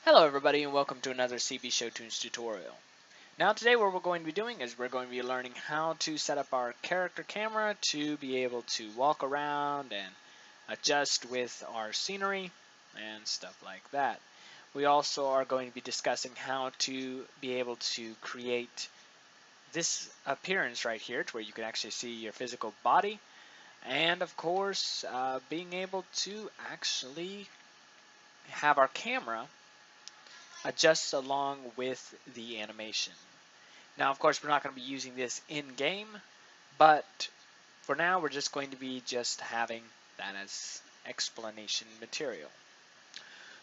Hello everybody and welcome to another CB Show Tunes tutorial. Now today what we're going to be doing is we're going to be learning how to set up our character camera to be able to walk around and adjust with our scenery and stuff like that. We also are going to be discussing how to be able to create this appearance right here to where you can actually see your physical body, and of course being able to actually have our camera adjusts along with the animation. Now, of course, we're not going to be using this in-game, but for now, we're just going to be just having that as explanation material.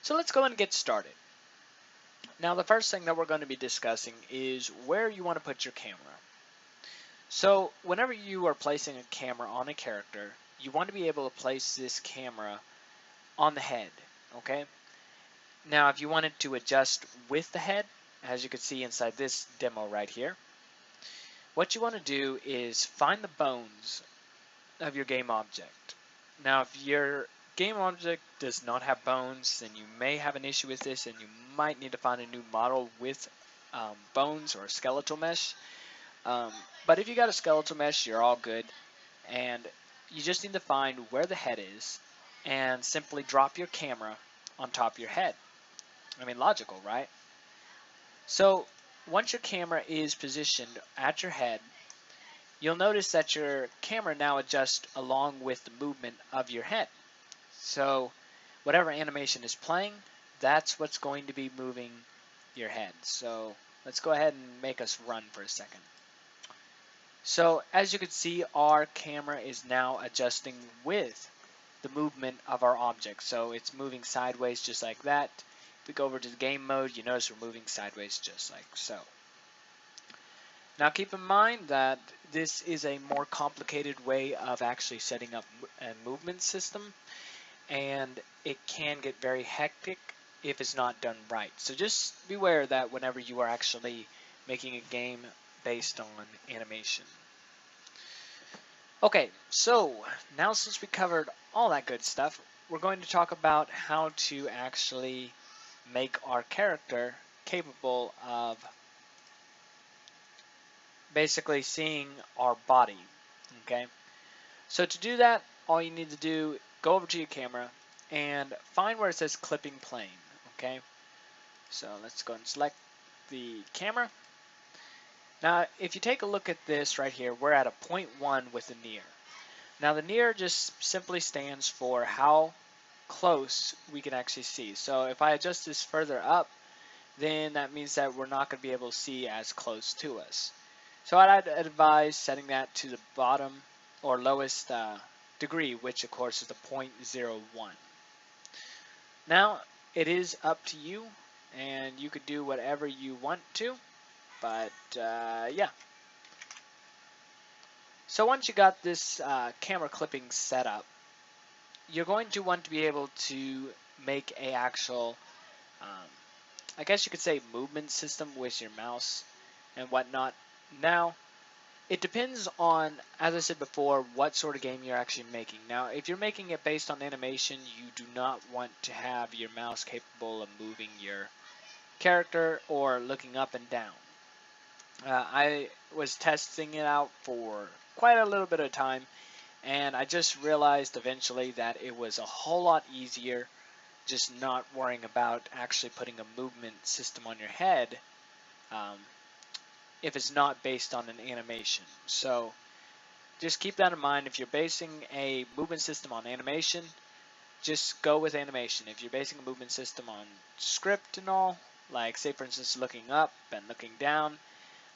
So let's go and get started. Now, the first thing that we're going to be discussing is where you want to put your camera. So whenever you are placing a camera on a character, you want to be able to place this camera on the head, okay? Now, if you wanted to adjust with the head, as you can see inside this demo right here, what you want to do is find the bones of your game object. Now, if your game object does not have bones, then you may have an issue with this and you might need to find a new model with bones or skeletal mesh. But if you got a skeletal mesh, you're all good. And you just need to find where the head is and simply drop your camera on top of your head. I mean, logical, right? So once your camera is positioned at your head, you'll notice that your camera now adjusts along with the movement of your head. So whatever animation is playing, that's what's going to be moving your head. So let's go ahead and make us run for a second. So as you can see, our camera is now adjusting with the movement of our object. So it's moving sideways just like that. If we go over to the game mode, you notice we're moving sideways just like so. Now keep in mind that this is a more complicated way of actually setting up a movement system, and it can get very hectic if it's not done right. So just beware that whenever you are actually making a game based on animation. Okay, so now since we covered all that good stuff, we're going to talk about how to actually make our character capable of basically seeing our body. Okay, so to do that, all you need to do, go over to your camera and find where it says clipping plane. Okay, so let's go and select the camera. Now if you take a look at this right here, we're at a 0.1 with the near. Now the near just simply stands for how close we can actually see. So if I adjust this further up, then that means that we're not going to be able to see as close to us. So I'd advise setting that to the bottom or lowest degree, which of course is the 0.01. Now it is up to you, and you could do whatever you want to, but yeah. So once you got this camera clipping set up, you're going to want to be able to make a actual, I guess you could say, movement system with your mouse and whatnot. Now, it depends on, as I said before, what sort of game you're actually making. Now, if you're making it based on animation, you do not want to have your mouse capable of moving your character or looking up and down. I was testing it out for quite a little bit of time, and I just realized eventually that it was a whole lot easier just not worrying about actually putting a movement system on your head um, if it's not based on an animation. So just keep that in mind. If you're basing a movement system on animation, just go with animation. If you're basing a movement system on script and all, like say for instance looking up and looking down,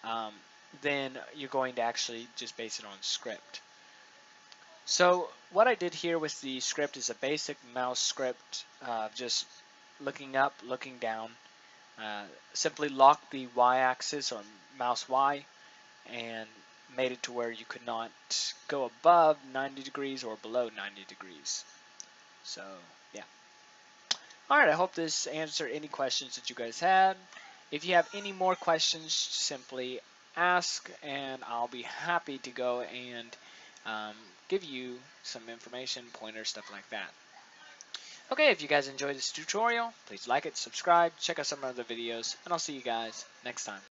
um, then you're going to actually just base it on script. So what I did here with the script is a basic mouse script, just looking up, looking down. Simply lock the y-axis or mouse Y and made it to where you could not go above 90 degrees or below 90 degrees. So yeah. Alright, I hope this answered any questions that you guys had. If you have any more questions, simply ask and I'll be happy to go and give you some information, pointers, stuff like that. Okay, if you guys enjoyed this tutorial, please like it, subscribe, check out some other videos, and I'll see you guys next time.